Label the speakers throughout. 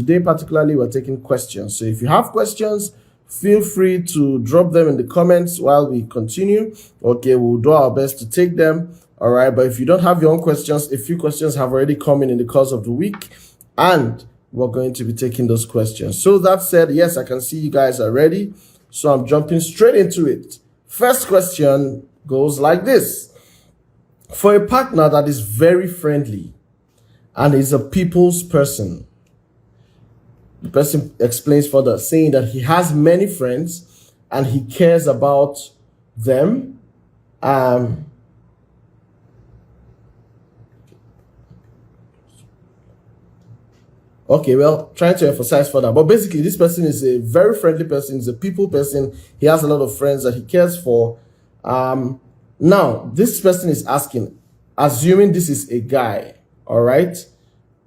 Speaker 1: today particularly we're taking questions. So if you have questions, feel free to drop them in the comments while we continue. Okay, we'll do our best to take them. All right, but if you don't have your own questions, a few questions have already come in the course of the week, and we're going to be taking those questions. So that said, yes, I can see you guys are ready. So I'm jumping straight into it. First question goes like this. For a partner that is very friendly and is a people's person, the person explains further, saying that he has many friends and he cares about them. Okay, well, trying to emphasize further. But basically, this person is a very friendly person. He's a people person. He has a lot of friends that he cares for. Now, this person is asking, assuming this is a guy, all right?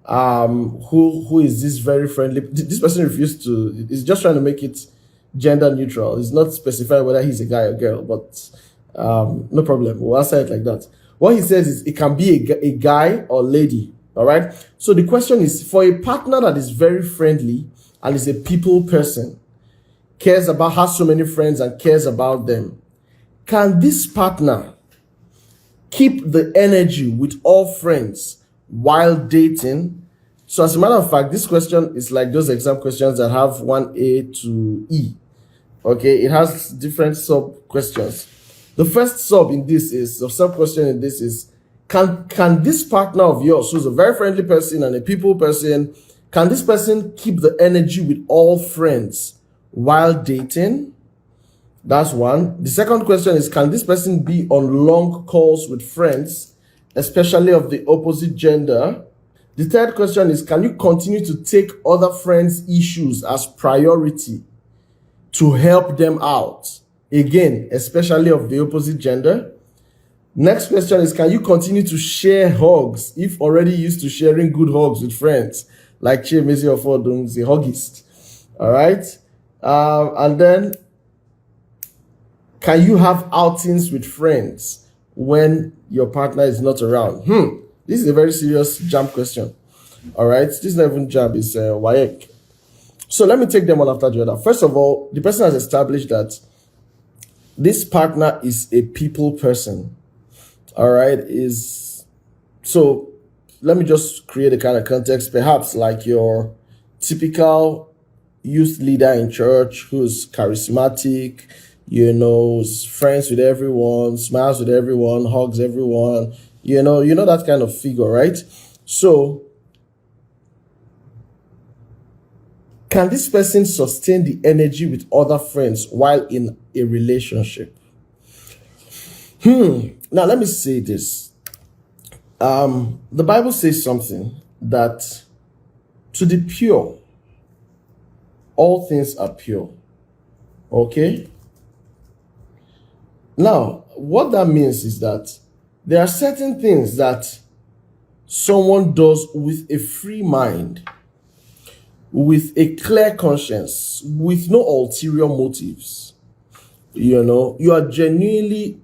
Speaker 1: Who is this very friendly? This person refused to, is just trying to make it gender neutral. It's not specifying whether he's a guy or girl, but no problem. We'll answer it like that. What he says is it can be a guy or lady. All right. So the question is, for a partner that is very friendly and is a people person, has so many friends and cares about them, can this partner keep the energy with all friends while dating? So as a matter of fact, this question is like those exam questions that have 1A to E. Okay. It has different sub questions. The first sub in this is, the sub question in this is, can this partner of yours, who's a very friendly person and a people person, can this person keep the energy with all friends while dating? That's one. The second question is, can this person be on long calls with friends, especially of the opposite gender? The third question is, can you continue to take other friends' issues as priority to help them out? Again, especially of the opposite gender. Next question is, can you continue to share hugs if already used to sharing good hugs with friends? Like Che Mezi of Odung, the huggist. All right. And then, can you have outings with friends when your partner is not around? This is a very serious jam question. All right. This is not even jam, it's WAEC. So let me take them one after the other. First of all, the person has established that this partner is a people person. All right, so let me just create a kind of context, perhaps like your typical youth leader in church who's charismatic, is friends with everyone, smiles with everyone, hugs everyone, you know that kind of figure, right? So can this person sustain the energy with other friends while in a relationship? Now, let me say this. The Bible says something that to the pure, all things are pure. Okay? Now, what that means is that there are certain things that someone does with a free mind, with a clear conscience, with no ulterior motives. You are genuinely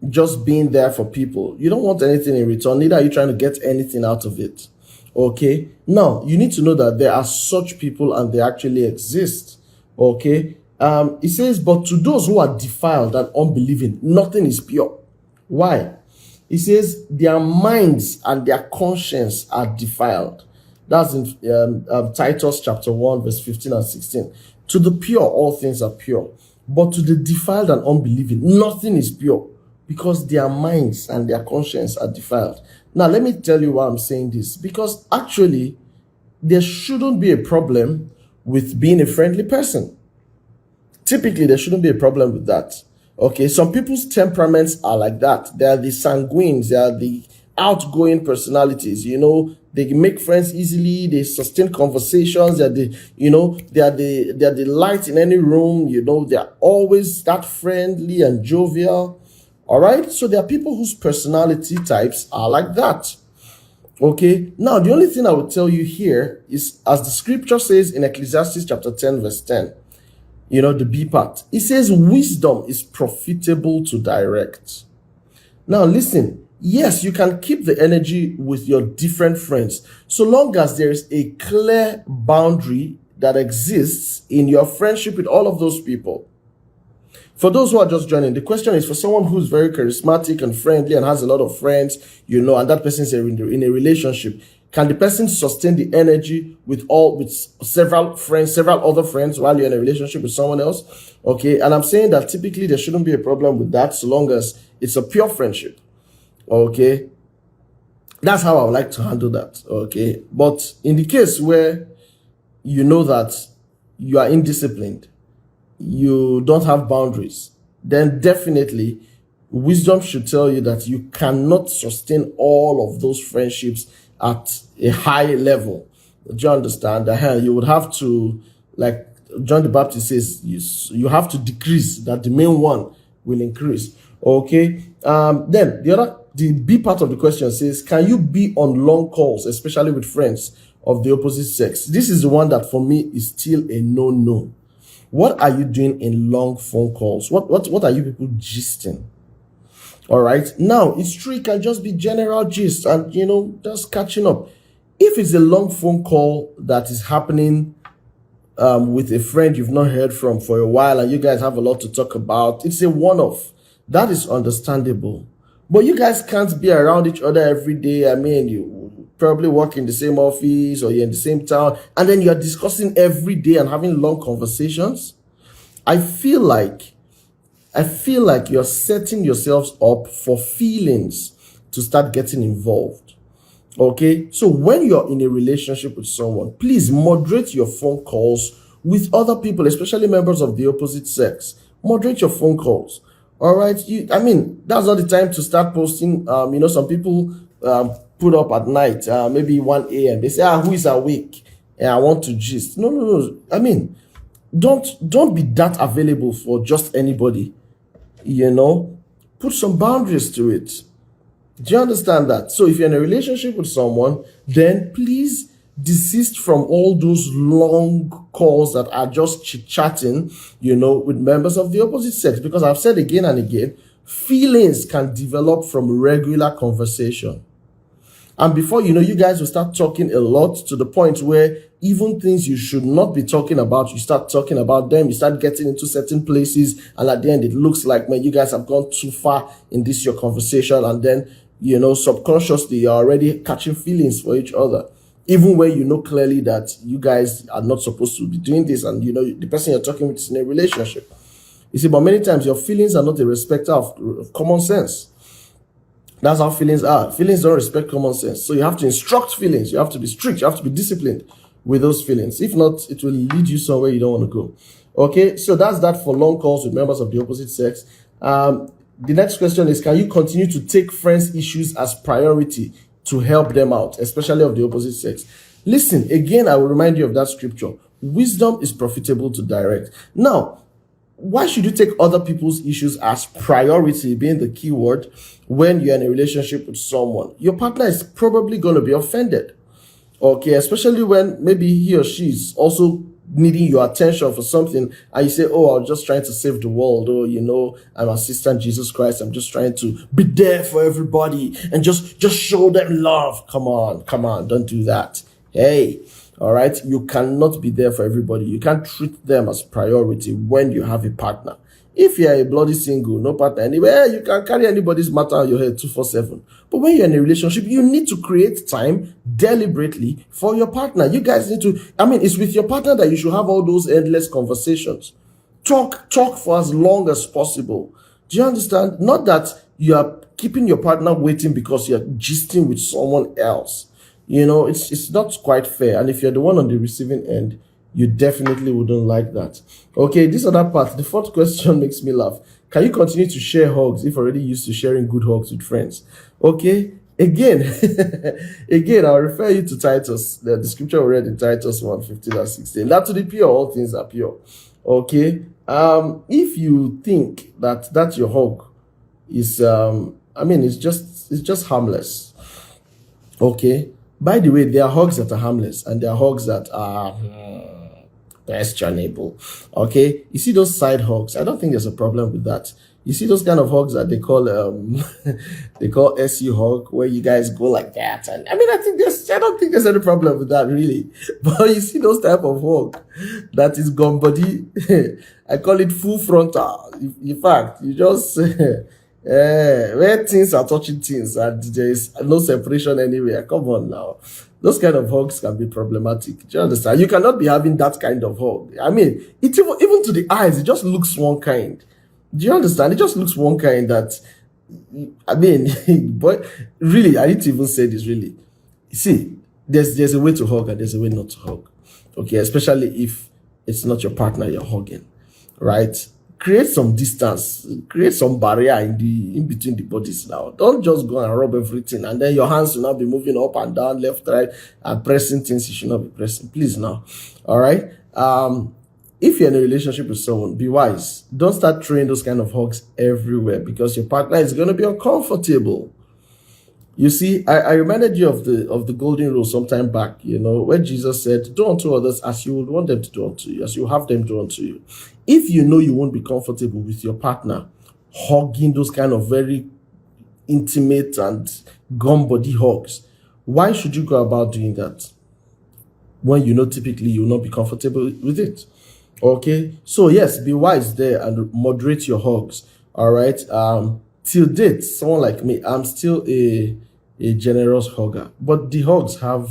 Speaker 1: just being there for people. You don't want anything in return, neither are you trying to get anything out of it. Okay? Now, you need to know that there are such people and they actually exist. Okay? It says, but to those who are defiled and unbelieving, nothing is pure. Why? It says their minds and their conscience are defiled. That's in Titus chapter 1, verse 15 and 16. To the pure, all things are pure. But to the defiled and unbelieving, nothing is pure, because their minds and their conscience are defiled. Now, let me tell you why I'm saying this. Because actually, there shouldn't be a problem with being a friendly person. Typically, there shouldn't be a problem with that. Okay, some people's temperaments are like that. They are the sanguines. They are the outgoing personalities. They make friends easily. They sustain conversations. They are the light in any room. They are always that friendly and jovial. All right. So there are people whose personality types are like that. Okay. Now, the only thing I would tell you here is, as the scripture says in Ecclesiastes chapter 10, verse 10, the B part, it says wisdom is profitable to direct. Now, listen, yes, you can keep the energy with your different friends so long as there is a clear boundary that exists in your friendship with all of those people. For those who are just joining, the question is for someone who's very charismatic and friendly and has a lot of friends, and that person is in a relationship. Can the person sustain the energy with several friends, several other friends while you're in a relationship with someone else? Okay, and I'm saying that typically there shouldn't be a problem with that so long as it's a pure friendship. Okay, that's how I would like to handle that. Okay, but in the case where you know that you are indisciplined, you don't have boundaries, then definitely wisdom should tell you that you cannot sustain all of those friendships at a high level. Do you understand? You would have to, like John the Baptist says, you have to decrease that the main one will increase. Okay. Then the B part of the question says, can you be on long calls, especially with friends of the opposite sex? This is the one that for me is still a no. What are you doing in long phone calls? What are you people gisting? All right. Now, it's true, it can just be general gist and, just catching up. If it's a long phone call that is happening with a friend you've not heard from for a while and you guys have a lot to talk about, it's a one-off. That is understandable. But you guys can't be around each other every day. I mean, you probably work in the same office or you're in the same town, and then you're discussing every day and having long conversations. I feel like you're setting yourselves up for feelings to start getting involved. Okay? So when you're in a relationship with someone, please moderate your phone calls with other people, especially members of the opposite sex. Moderate your phone calls. All right? That's not the time to start posting. Some people put up at night, maybe 1 a.m. They say, who is awake? And I want to gist. No. Don't be that available for just anybody. Put some boundaries to it. Do you understand that? So if you're in a relationship with someone, then please desist from all those long calls that are just chit-chatting, with members of the opposite sex. Because I've said again and again, feelings can develop from regular conversation. And before you know, you guys will start talking a lot to the point where even things you should not be talking about, you start talking about them, you start getting into certain places, and at the end, it looks like, man, you guys have gone too far in this, your conversation, and then, subconsciously, you're already catching feelings for each other. Even when you know clearly that you guys are not supposed to be doing this, and, the person you're talking with is in a relationship. You see, but many times, your feelings are not a respecter of common sense. That's how feelings are. Feelings don't respect common sense. So you have to instruct feelings. You have to be strict. You have to be disciplined with those feelings. If not, it will lead you somewhere you don't want to go. Okay, so that's that for long calls with members of the opposite sex. The next question is, can you continue to take friends' issues as priority to help them out, especially of the opposite sex? Listen, again, I will remind you of that scripture. Wisdom is profitable to direct. Now, why should you take other people's issues as priority, being the key word, when you're in a relationship with someone? Your partner is probably going to be offended. Okay, especially when maybe he or she is also needing your attention for something, and you say, I'm just trying to save the world. I'm assistant Jesus Christ. I'm just trying to be there for everybody and just show them love. Come on, don't do that. Hey. All right. You cannot be there for everybody. You can't treat them as priority when you have a partner. If you're a bloody single, no partner anywhere, you can carry anybody's matter on your head 247. But when you're in a relationship, you need to create time deliberately for your partner. You guys need to, it's with your partner that you should have all those endless conversations. Talk for as long as possible. Do you understand? Not that you are keeping your partner waiting because you're gisting with someone else. It's not quite fair. And if you're the one on the receiving end, you definitely wouldn't like that. Okay, this other part, the fourth question makes me laugh. Can you continue to share hugs if already used to sharing good hugs with friends? Okay, again, I'll refer you to Titus, the scripture we read in Titus 1:15-16. That to the pure, all things are pure. Okay, if you think that your hug is, it's just harmless. Okay. By the way, there are hugs that are harmless and there are hugs that are questionable. Okay, you see those side hugs? I don't think there's a problem with that. You see those kind of hugs that they call they call SU hug, where you guys go like that. And I mean, I don't think there's any problem with that really. But you see those type of hug that is gum body. I call it full frontal. In fact, you just where things are touching things and there is no separation anywhere. Come on now. Those kind of hugs can be problematic. Do you understand? You cannot be having that kind of hug. I mean, it even to the eyes, it just looks one kind. Do you understand? It just looks one kind that, I mean, but really, I need to even say this really. See, there's a way to hug and there's a way not to hug. Okay, especially if it's not your partner you're hugging, right? Create some distance, create some barrier in between the bodies now. Don't just go and rub everything and then your hands will not be moving up and down, left, right, and pressing things you should not be pressing. Please now. All right. If you're in a relationship with someone, be wise. Don't start throwing those kind of hugs everywhere because your partner is going to be uncomfortable. You see, I reminded you of the golden rule sometime back, where Jesus said, do unto others as you would want them to do unto you, as you have them do unto you. If you know you won't be comfortable with your partner hugging those kind of very intimate and gum body hugs, why should you go about doing that when you know typically you will not be comfortable with it? Okay, so yes, be wise there and moderate your hugs. All right. Till date, someone like me, I'm still a generous hugger, but the hugs have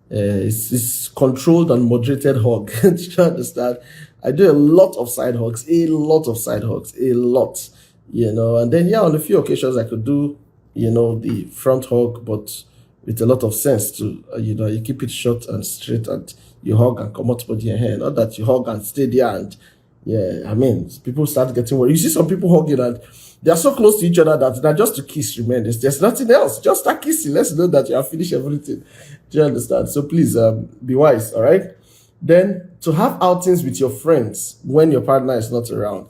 Speaker 1: it's controlled and moderated hug. Do you understand? I do a lot of side hugs, a lot, and then on a few occasions I could do, the front hug, but with a lot of sense too. You keep it short and straight and you hug and come out body and hair. Not that you hug and stay there and people start getting worried. You see some people hugging and they are so close to each other that just to kiss remains. There's nothing else. Just start kissing. Let's know that you have finished everything. Do you understand? So please be wise, all right? Then to have outings with your friends when your partner is not around.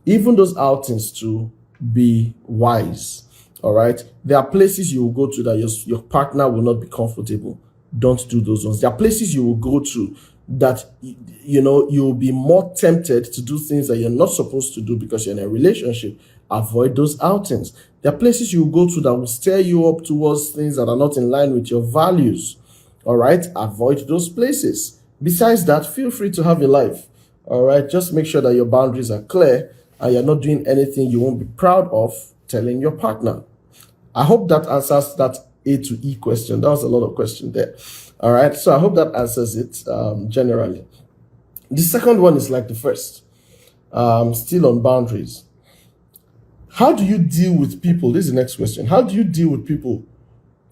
Speaker 1: Even those outings to be wise, all right? There are places you will go to that your partner will not be comfortable. Don't do those ones. There are places you will go to that you'll be more tempted to do things that you're not supposed to do because you're in a relationship. Avoid those outings. There are places you will go to that will stir you up towards things that are not in line with your values. All right, avoid those places. Besides that, feel free to have a life. All right, just make sure that your boundaries are clear and you're not doing anything you won't be proud of telling your partner. I hope that answers that A to E question. That was a lot of question there. All right, so I hope that answers it generally. The second one is like the first, still on boundaries. How do you deal with people? This is the next question. How do you deal with people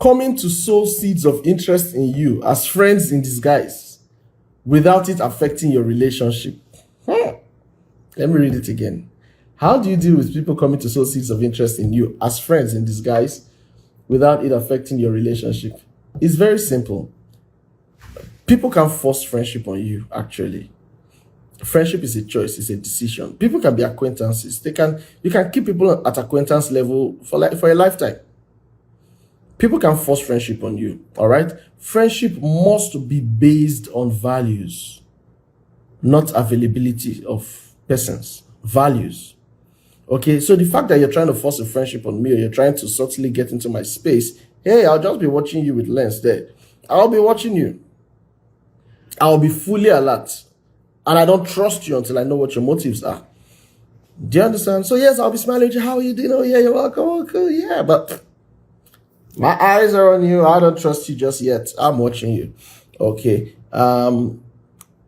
Speaker 1: coming to sow seeds of interest in you as friends in disguise without it affecting your relationship? Let me read it again. How do you deal with people coming to sow seeds of interest in you as friends in disguise without it affecting your relationship? It's very simple. People can force friendship on you, actually. Friendship is a choice, it's a decision. People can be acquaintances. You can keep people at acquaintance level for a lifetime. People can force friendship on you, all right? Friendship must be based on values, not availability of persons. Values. Okay, so the fact that you're trying to force a friendship on me or you're trying to subtly get into my space, hey, I'll just be watching you with lens there. I'll be watching you. I'll be fully alert. And I don't trust you until I know what your motives are. Do you understand? So yes, I'll be smiling at you. How are you doing? Oh yeah, you're welcome. Okay, yeah, but my eyes are on you. I don't trust you just yet. I'm watching you. Okay.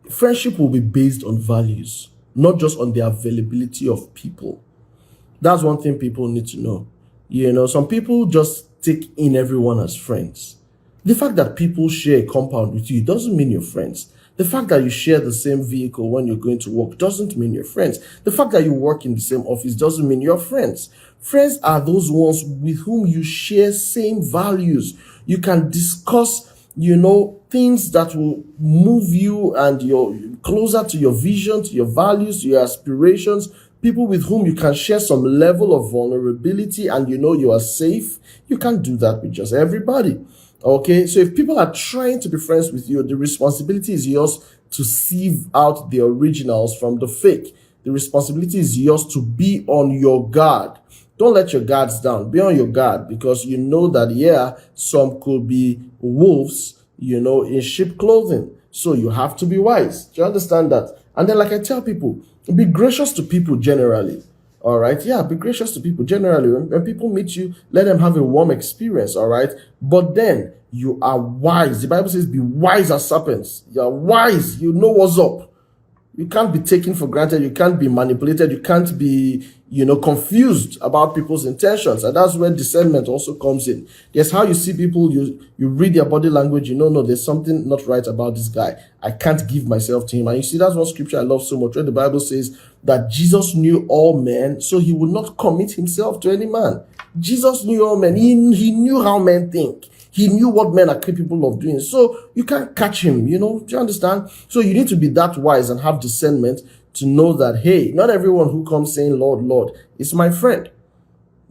Speaker 1: Friendship will be based on values, not just on the availability of people. That's one thing people need to know. Some people just take in everyone as friends. The fact that people share a compound with you doesn't mean you're friends. The fact that you share the same vehicle when you're going to work doesn't mean you're friends. The fact that you work in the same office doesn't mean you're friends. Friends are those ones with whom you share same values. You can discuss, things that will move you and you're closer to your vision, to your values, to your aspirations. People with whom you can share some level of vulnerability and you are safe. You can't do that with just everybody. Okay, so if people are trying to be friends with you, the responsibility is yours to sieve out the originals from the fake. The responsibility is yours to be on your guard. Don't let your guards down. Be on your guard, because you know that, some could be wolves, in sheep clothing. So you have to be wise. Do you understand that? And then, like I tell people, be gracious to people generally. All right. Yeah, be gracious to people generally. When people meet you, let them have a warm experience. All right. But then you are wise. The Bible says, be wise as serpents. You are wise. You know what's up. You can't be taken for granted. You can't be manipulated. You can't be, confused about people's intentions. And that's where discernment also comes in. There's how you see people, you read their body language, no, there's something not right about this guy. I can't give myself to him. And you see, that's one scripture I love so much, where the Bible says that Jesus knew all men, so he would not commit himself to any man. Jesus knew all men. He knew how men think. He knew what men are capable of doing. So you can't catch him, do you understand? So you need to be that wise and have discernment to know that, hey, not everyone who comes saying, Lord, Lord, is my friend.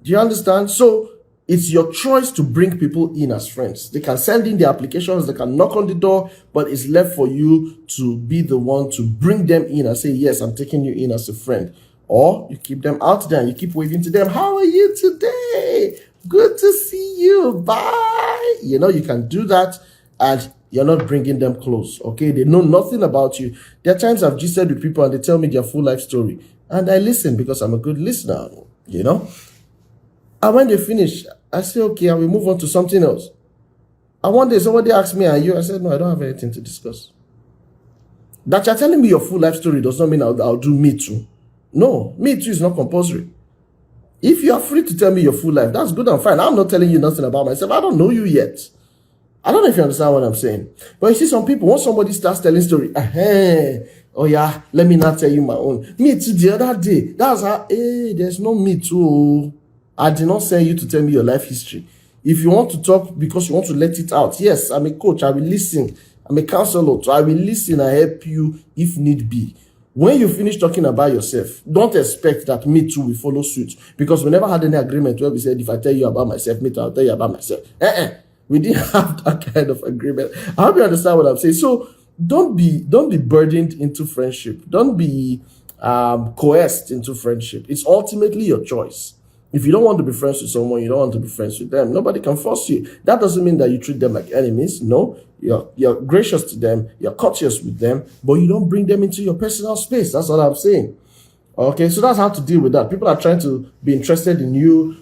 Speaker 1: Do you understand? So it's your choice to bring people in as friends. They can send in their applications, they can knock on the door, but it's left for you to be the one to bring them in and say, yes, I'm taking you in as a friend. Or you keep them out there and you keep waving to them. How are you today? Good to see you. Bye. You can do that, and you're not bringing them close. Okay. They know nothing about you. There are times I've just said with people and they tell me their full life story, and I listen because I'm a good listener, And when they finish, I say, okay, I will move on to something else. And one day somebody asked me, are you? I said, no, I don't have anything to discuss. That you're telling me your full life story does not mean I'll do me too. No, me too is not compulsory. If you are free to tell me your full life, that's good and fine. I'm not telling you nothing about myself. I don't know you yet. I don't know if you understand what I'm saying. But you see, some people, once somebody starts telling story, oh yeah, let me not tell you my own. Me too, the other day, that's how, there's no me too. I did not send you to tell me your life history. If you want to talk because you want to let it out, yes, I'm a coach. I will listen. I'm a counselor. So I will listen and help you if need be. When you finish talking about yourself, don't expect that me too will follow suit, because we never had any agreement where we said, if I tell you about myself, me too, I'll tell you about myself. We didn't have that kind of agreement. I hope you understand what I'm saying. So don't be burdened into friendship. Don't be coerced into friendship. It's ultimately your choice. If you don't want to be friends with someone, you don't want to be friends with them. Nobody can force you. That doesn't mean that you treat them like enemies. No, you're gracious to them, you're courteous with them, but you don't bring them into your personal space. That's what I'm saying. Okay, so that's how to deal with that. People are trying to be interested in you,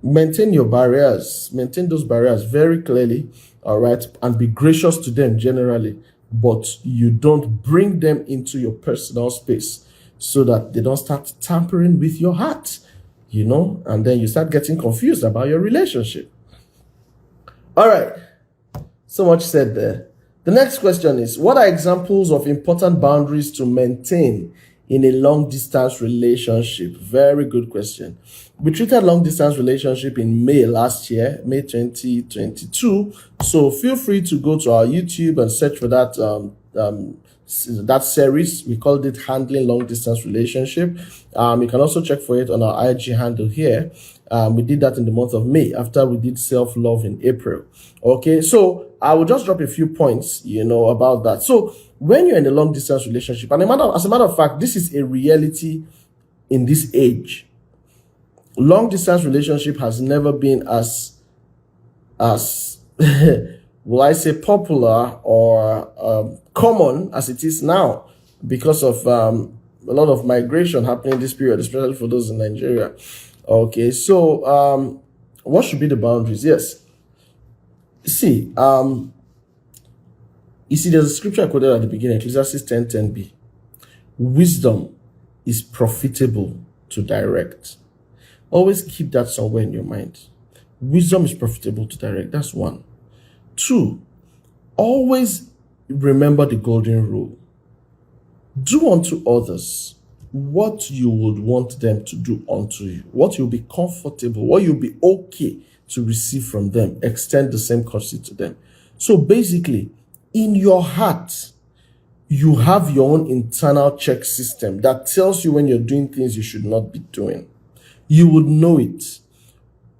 Speaker 1: Maintain your barriers. Maintain those barriers very clearly, all right, and be gracious to them generally, but you don't bring them into your personal space, so that they don't start tampering with your heart, and then you start getting confused about your relationship. All right. So much said there. The next question is, what are examples of important boundaries to maintain in a long distance relationship? Very good question. We treated long distance relationship in May last year, May 2022. So feel free to go to our YouTube and search for that that series. We called it Handling Long Distance Relationship. You can also check for it on our IG handle here. We did that in the month of May after we did self-love in April. Okay, so I will just drop a few points, about that. So when you're in a long distance relationship, and as a matter of fact, this is a reality in this age. Long distance relationship has never been as will I say popular or common as it is now, because of a lot of migration happening this period, especially for those in Nigeria. Okay, so what should be the boundaries? Yes. See, there's a scripture I quoted at the beginning, Ecclesiastes 10:10b. Wisdom is profitable to direct. Always keep that somewhere in your mind. Wisdom is profitable to direct. That's one. Two, always remember the golden rule. Do unto others what you would want them to do unto you. What you'll be comfortable, what you'll be okay to receive from them. Extend the same courtesy to them. So basically, in your heart, you have your own internal check system that tells you when you're doing things you should not be doing. You would know it.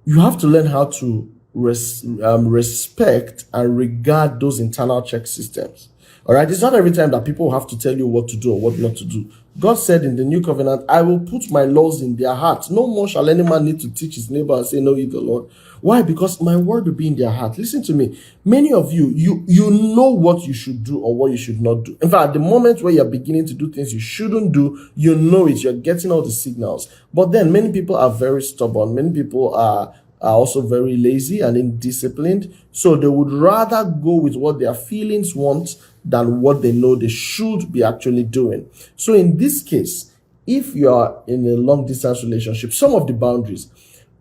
Speaker 1: You have to learn how to respect and regard those internal check systems. All right, it's not every time that people have to tell you what to do or what not to do. God said in the new covenant, I will put my laws in their hearts. No more shall any man need to teach his neighbor and say, know ye the Lord. Why? Because my word will be in their heart. Listen to me. Many of you, you know what you should do or what you should not do. In fact, at the moment where you're beginning to do things you shouldn't do, you know it. You're getting all the signals. But then many people are very stubborn. Many people are also very lazy and indisciplined. So they would rather go with what their feelings want than what they know they should be actually doing. So in this case, if you are in a long distance relationship, some of the boundaries,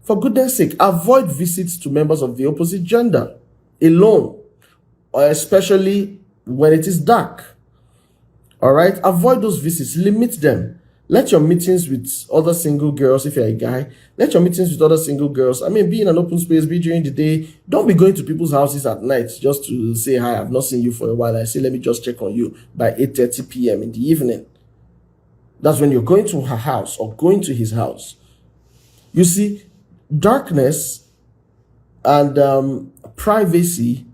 Speaker 1: for goodness sake, avoid visits to members of the opposite gender alone, or especially when it is dark. All right, avoid those visits, limit them. Let your meetings with other single girls, if you're a guy, let your meetings with other single girls, be in an open space, be during the day. Don't be going to people's houses at night just to say, hi, I've not seen you for a while. I say, let me just check on you by 8:30 p.m. in the evening. That's when you're going to her house or going to his house. You see, darkness and privacy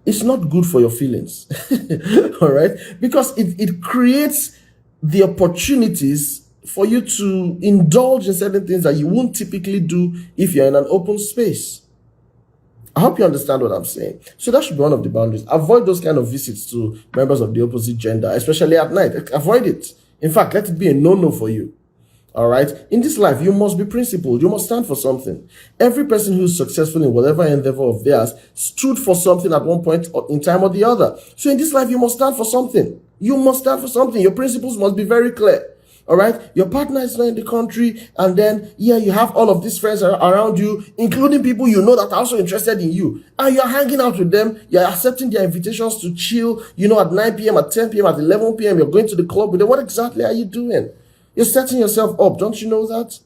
Speaker 1: is not good for your feelings. All right? Because it creates the opportunities for you to indulge in certain things that you won't typically do if you're in an open space. I hope you understand what I'm saying. So that should be one of the boundaries. Avoid those kind of visits to members of the opposite gender, especially at night. Avoid it. In fact, let it be a no-no for you. All right? In this life, you must be principled. You must stand for something. Every person who's successful in whatever endeavor of theirs stood for something at one point in time or the other. So in this life, you must stand for something. You must stand for something. Your principles must be very clear. All right? Your partner is not in the country, and then, you have all of these friends around you, including people you know that are also interested in you. And you're hanging out with them. You're accepting their invitations to chill, at 9 p.m., at 10 p.m., at 11 p.m. You're going to the club with them. What exactly are you doing? You're setting yourself up. Don't you know that?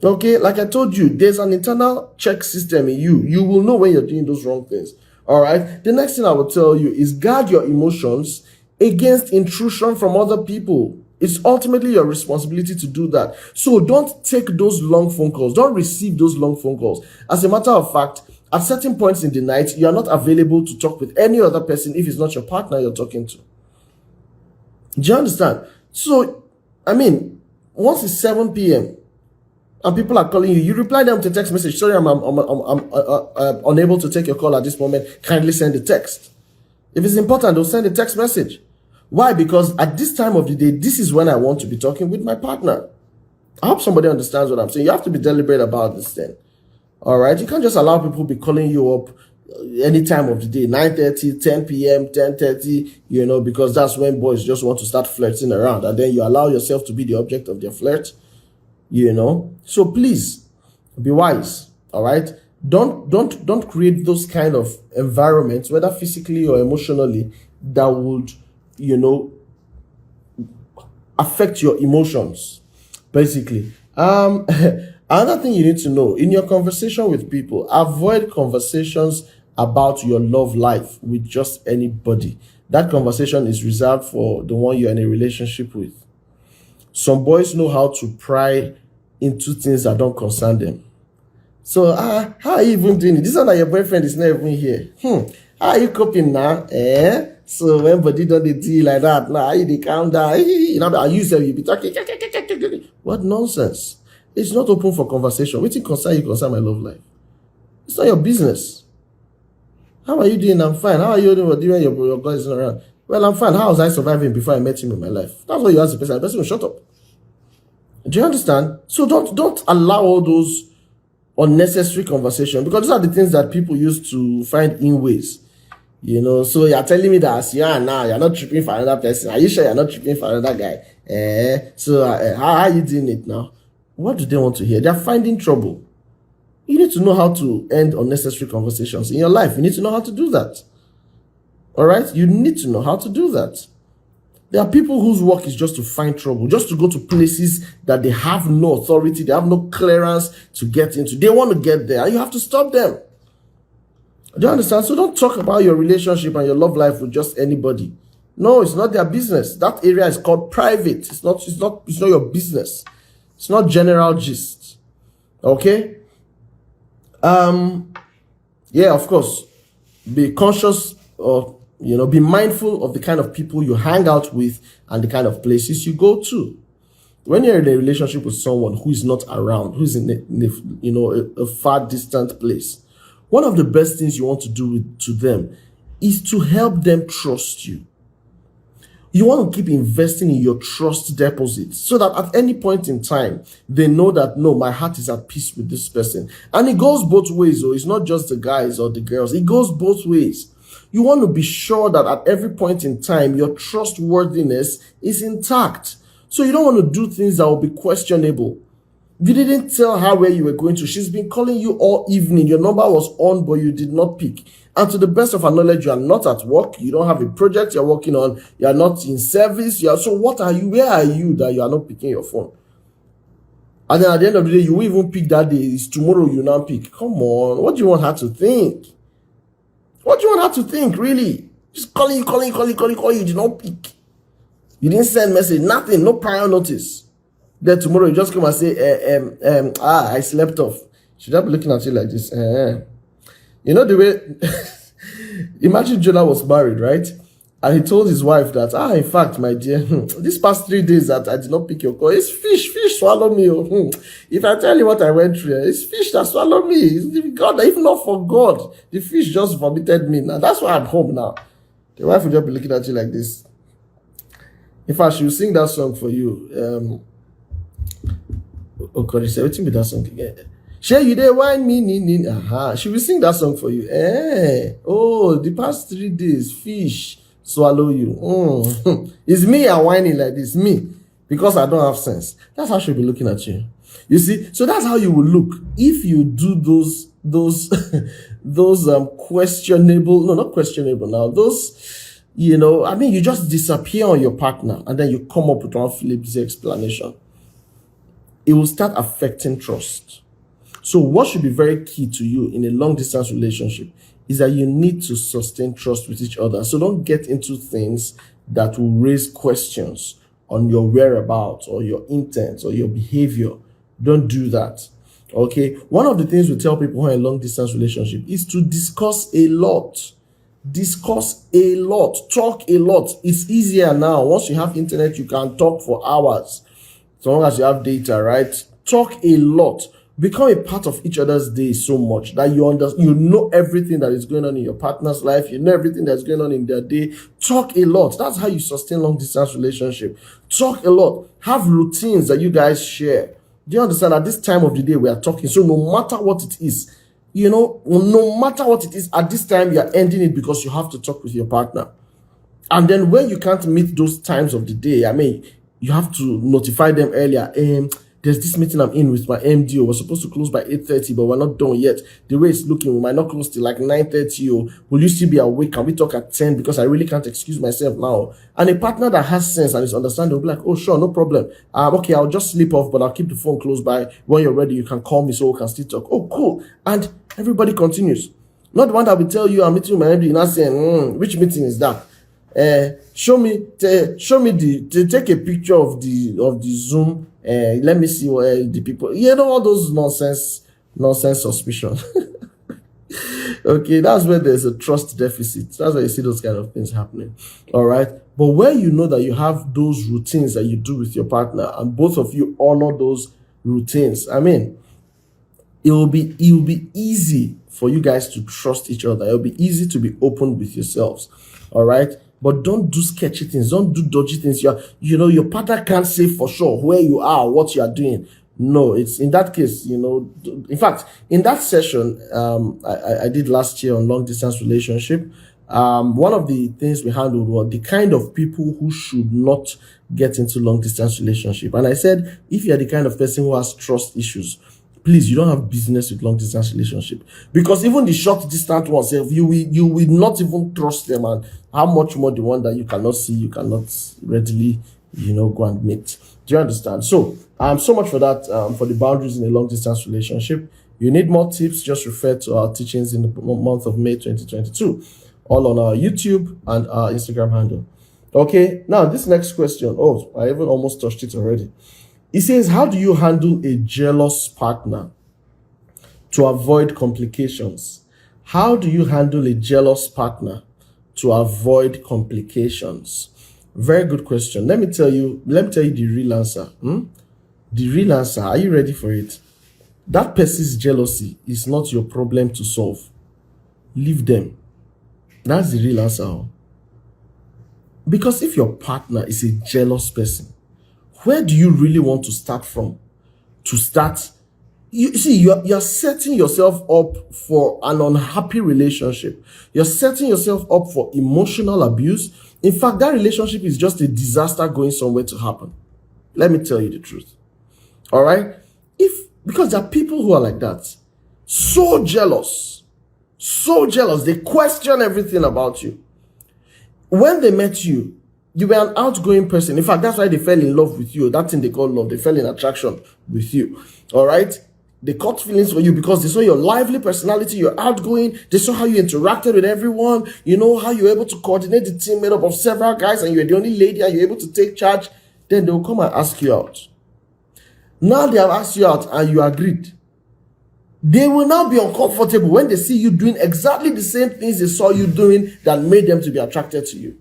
Speaker 1: Okay? Like I told you, there's an internal check system in you. You will know when you're doing those wrong things. All right? The next thing I will tell you is guard your emotions against intrusion from other people. It's ultimately your responsibility to do that. So don't take those long phone calls. Don't receive those long phone calls. As a matter of fact, at certain points in the night, you are not available to talk with any other person if it's not your partner you're talking to. Do you understand? So, once it's 7 p.m. and people are calling you, you reply them to text message. Sorry, I'm unable to take your call at this moment. Kindly send a text. If it's important, they'll send a text message. Why? Because at this time of the day, this is when I want to be talking with my partner. I hope somebody understands what I'm saying. You have to be deliberate about this thing. All right? You can't just allow people to be calling you up any time of the day, 9:30, 10 p.m., 10:30, because that's when boys just want to start flirting around, and then you allow yourself to be the object of their flirt, So please be wise. All right? Don't create those kind of environments, whether physically or emotionally, that would affect your emotions, basically. Another thing you need to know, in your conversation with people, avoid conversations about your love life with just anybody. That conversation is reserved for the one you're in a relationship with. Some boys know how to pry into things that don't concern them. So, how are you even doing it? This one that your boyfriend is not even here. How are you coping now? So when body don't do like that, now you calm down. I use them, you be talking. What nonsense! It's not open for conversation. What concern my love life? It's not your business. How are you doing? I'm fine. How are you doing when your guy is not around? Well, I'm fine. How was I surviving before I met him in my life? That's what you ask the person. The person will shut up. Do you understand? So don't allow all those unnecessary conversations, because these are the things that people use to find in ways. So you're telling me that as you are now, you're not tripping for another person. Are you sure you're not tripping for another guy? How are you doing it now? What do they want to hear? They're finding trouble. You need to know how to end unnecessary conversations in your life. You need to know how to do that. All right? You need to know how to do that. There are people whose work is just to find trouble, just to go to places that they have no authority, they have no clearance to get into. They want to get there, and you have to stop them. Do you understand? So don't talk about your relationship and your love life with just anybody. No, it's not their business. That area is called private. It's not your business. It's not general gist. Okay? Yeah, of course. Be conscious of Be mindful of the kind of people you hang out with and the kind of places you go to. When you're in a relationship with someone who is not around, who's in a far distant place, one of the best things you want to do to them is to help them trust you. You want to keep investing in your trust deposits so that at any point in time, they know that, no, my heart is at peace with this person. And it goes both ways, though. It's not just the guys or the girls. It goes both ways. You want to be sure that at every point in time, your trustworthiness is intact. So you don't want to do things that will be questionable. You didn't tell her where you were going to. She's been calling you all evening. Your number was on, but you did not pick. And to the best of her knowledge, you are not at work. You don't have a project you're working on. You are not in service. So what are you? Where are you that you are not picking your phone? And then at the end of the day, you will even pick that day. It's tomorrow you now pick. Come on. What do you want her to think? What do you want her to think, really? Just calling you. You did not pick. You didn't send message. Nothing. No prior notice. Then tomorrow you just come and say, I slept off. Should I be looking at you like this? You know the way, imagine Jonah was married, right? And he told his wife that, in fact, my dear, these past 3 days that I did not pick your call, it's fish swallow me. If I tell you what I went through, it's fish that swallowed me. It's God, if not for God, the fish just vomited me. Now, that's why I'm home now. The wife will just be looking at you like this. In fact, she will sing that song for you. Oh God, he said, waiting with that song again. Share you there, wine me, She will sing that song for you. The past 3 days, fish swallow you. It's me I'm whining like this, me, because I don't have sense. That's how she'll be looking at you. You see, so that's how you will look if you do those questionable, no, not questionable now, those, you just disappear on your partner and then you come up with one flimsy explanation. It will start affecting trust. So what should be very key to you in a long distance relationship is that you need to sustain trust with each other. So don't get into things that will raise questions on your whereabouts or your intent or your behavior. Don't do that. Okay. One of the things we tell people who are in a long distance relationship is to discuss a lot. Discuss a lot. Talk a lot. It's easier now. Once you have internet, you can talk for hours. As long as you have data, right? Talk a lot. Become a part of each other's day so much that you know everything that is going on in your partner's life. You know everything that's going on in their day. Talk a lot. That's how you sustain long distance relationship. Talk a lot. Have routines that you guys share. Do you understand? At this time of the day we are talking. So no matter what it is, no matter what it is, at this time you are ending it because you have to talk with your partner. And then when you can't meet those times of the day, you have to notify them earlier. There's this meeting I'm in with my MD. We're supposed to close by 8:30, but we're not done yet. The way it's looking, we might not close till like 9:30. Will you still be awake? Can we talk at 10? Because I really can't excuse myself now. And a partner that has sense and is understanding will be like, oh, sure, no problem. Okay, I'll just sleep off, but I'll keep the phone close by. When you're ready, you can call me so we can still talk. Oh, cool. And everybody continues. Not the one that will tell you I'm meeting with my MD. Not saying, which meeting is that? Show me take a picture of the Zoom. Let me see what the people, all those nonsense suspicion. Okay, that's where there's a trust deficit. That's where you see those kind of things happening. All right. But when you know that you have those routines that you do with your partner and both of you honor those routines, it will be easy for you guys to trust each other. It'll be easy to be open with yourselves. All right. But don't do sketchy things. Don't do dodgy things. Your partner can't say for sure where you are, what you are doing. No, it's in that case, in fact, in that session I did last year on long distance relationship, one of the things we handled were the kind of people who should not get into long distance relationship. And I said, if you're the kind of person who has trust issues, please, you don't have business with long distance relationship, because even the short distance ones, you will not even trust them, and how much more the one that you cannot see, you cannot readily, go and meet. Do you understand? So, so much for that, for the boundaries in a long distance relationship. You need more tips, just refer to our teachings in the month of May 2022, all on our YouTube and our Instagram handle. Okay, now this next question. Oh, I even almost touched it already. It says, how do you handle a jealous partner to avoid complications? How do you handle a jealous partner to avoid complications? Very good question. Let me tell you the real answer. The real answer. Are you ready for it? That person's jealousy is not your problem to solve. Leave them. That's the real answer. Because if your partner is a jealous person, where do you really want to start from? To start, you see, you're setting yourself up for an unhappy relationship. You're setting yourself up for emotional abuse. In fact, that relationship is just a disaster going somewhere to happen. Let me tell you the truth. All right? Because there are people who are like that. So jealous. They question everything about you. When they met you, you were an outgoing person. In fact, that's why they fell in love with you. That thing they call love. They fell in attraction with you. All right? They caught feelings for you because they saw your lively personality. You're outgoing. They saw how you interacted with everyone. You know how you're able to coordinate the team made up of several guys and you're the only lady and you're able to take charge. Then they'll come and ask you out. Now they have asked you out and you agreed. They will now be uncomfortable when they see you doing exactly the same things they saw you doing that made them to be attracted to you.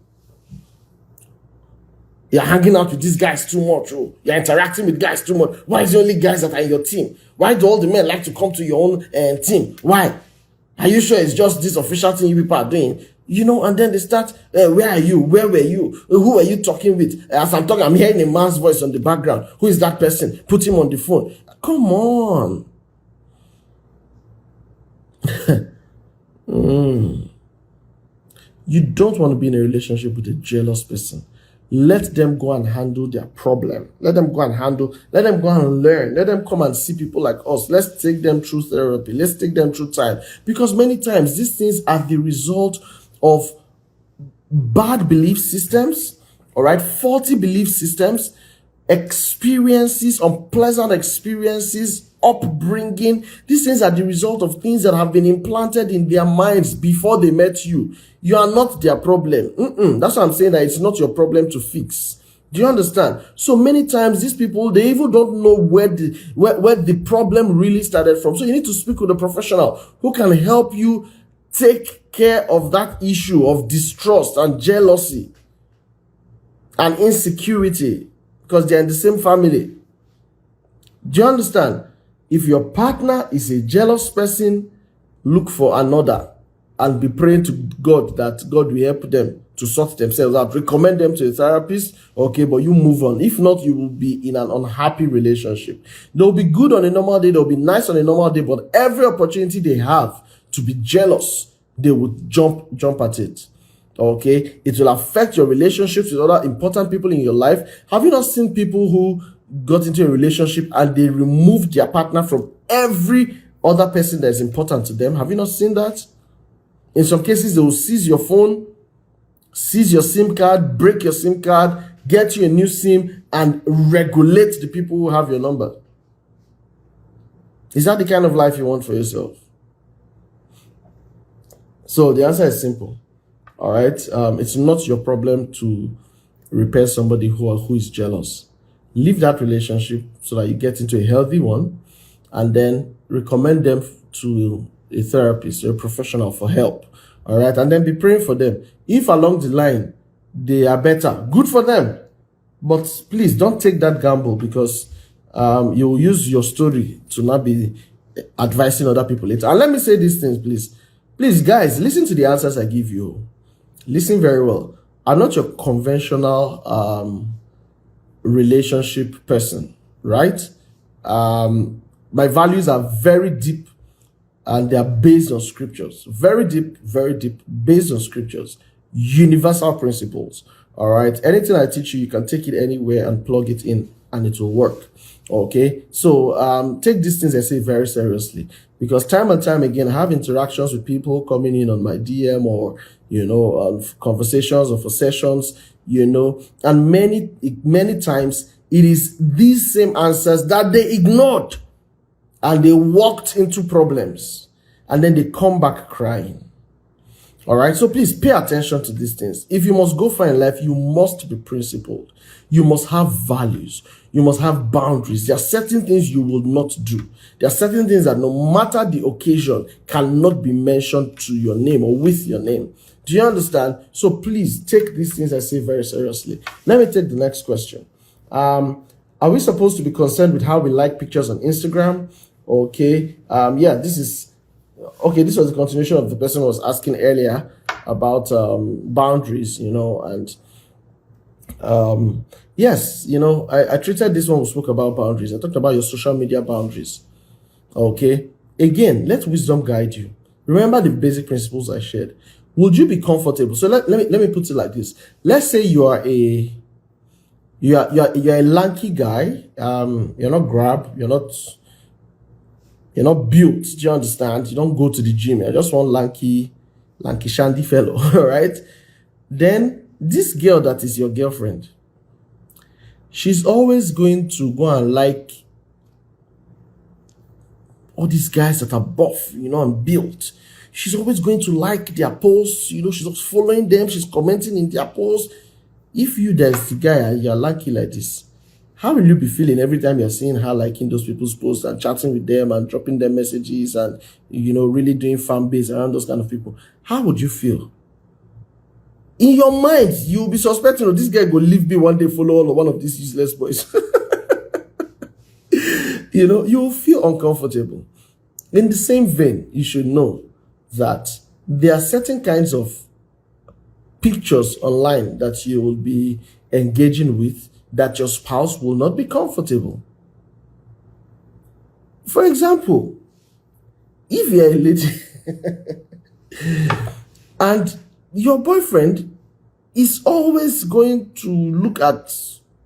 Speaker 1: You're hanging out with these guys too much. Oh. You're interacting with guys too much. Why is it only guys that are in your team? Why do all the men like to come to your own team? Why? Are you sure it's just this official thing you people are doing? You know, and then they start, where are you? Where were you? Who are you talking with? As I'm talking, I'm hearing a man's voice on the background. Who is that person? Put him on the phone. Come on. You don't want to be in a relationship with a jealous person. Let them go and handle their problem. Let them go and learn. Let them come and see people like us. Let's take them through therapy. Let's take them through time. Because many times these things are the result of bad belief systems, all right, faulty belief systems, experiences, unpleasant experiences, upbringing. These things are the result of things that have been implanted in their minds before they met you. You are not their problem. That's why I'm saying that it's not your problem to fix. Do you understand? So many times these people, they even don't know where the problem really started from. So you need to speak with a professional who can help you take care of that issue of distrust and jealousy and insecurity because they're in the same family. Do you understand? If your partner is a jealous person, look for another and be praying to God that God will help them to sort themselves out. Recommend them to a therapist, okay, but you move on. If not, you will be in an unhappy relationship. They'll be good on a normal day, they'll be nice on a normal day, but every opportunity they have to be jealous, they would jump at it. Okay, it will affect your relationships with other important people in your life. Have you not seen people who got into a relationship and they removed their partner from every other person that is important to them? Have you not seen that? In some cases, they will seize your phone, seize your SIM card, break your SIM card, get you a new SIM, and regulate the people who have your number. Is that the kind of life you want for yourself? So the answer is simple. All right, it's not your problem to repair somebody who is jealous. Leave that relationship so that you get into a healthy one, and then recommend them to a therapist or a professional for help. All right, and then be praying for them. If along the line they are better, good for them. But please don't take that gamble because you will use your story to not be advising other people later. And let me say these things, please. Please, guys, listen to the answers I give you. Listen very well. I'm not your conventional relationship person, right? My values are very deep and they are based on scriptures. Very deep, based on scriptures. Universal principles. All right. Anything I teach you, you can take it anywhere and plug it in and it will work. Okay. So take these things I say very seriously because time and time again, I have interactions with people coming in on my DM or, on conversations or for sessions, and many times it is these same answers that they ignored and they walked into problems and then they come back crying. All right. So please pay attention to these things. If you must go far in life, you must be principled. You must have values. You must have boundaries. There are certain things you will not do. There are certain things that no matter the occasion cannot be mentioned to your name or with your name. Do you understand? So please take these things I say very seriously. Let me take the next question. Are we supposed to be concerned with how we like pictures on Instagram? Okay. Yeah, this is okay. This was a continuation of the person who was asking earlier about boundaries, and yes, I treated this one who spoke about boundaries. I talked about your social media boundaries. Okay. Again, let wisdom guide you. Remember the basic principles I shared. Would you be comfortable? So let me put it like this. Let's say you're a lanky guy. You're not grab. You're not built. Do you understand? You don't go to the gym. You're just one lanky shandy fellow. All right. Then this girl that is your girlfriend, she's always going to go and like all these guys that are buff, and built. She's always going to like their posts, she's always following them, she's commenting in their posts. If there's the guy and you're lucky like this, how will you be feeling every time you're seeing her liking those people's posts and chatting with them and dropping them messages and, really doing fan base around those kind of people? How would you feel? In your mind, you'll be suspecting, this guy will leave me one day, follow one of these useless boys. You'll feel uncomfortable. In the same vein, you should know that there are certain kinds of pictures online that you will be engaging with that your spouse will not be comfortable. For example, if you're a lady and your boyfriend is always going to look at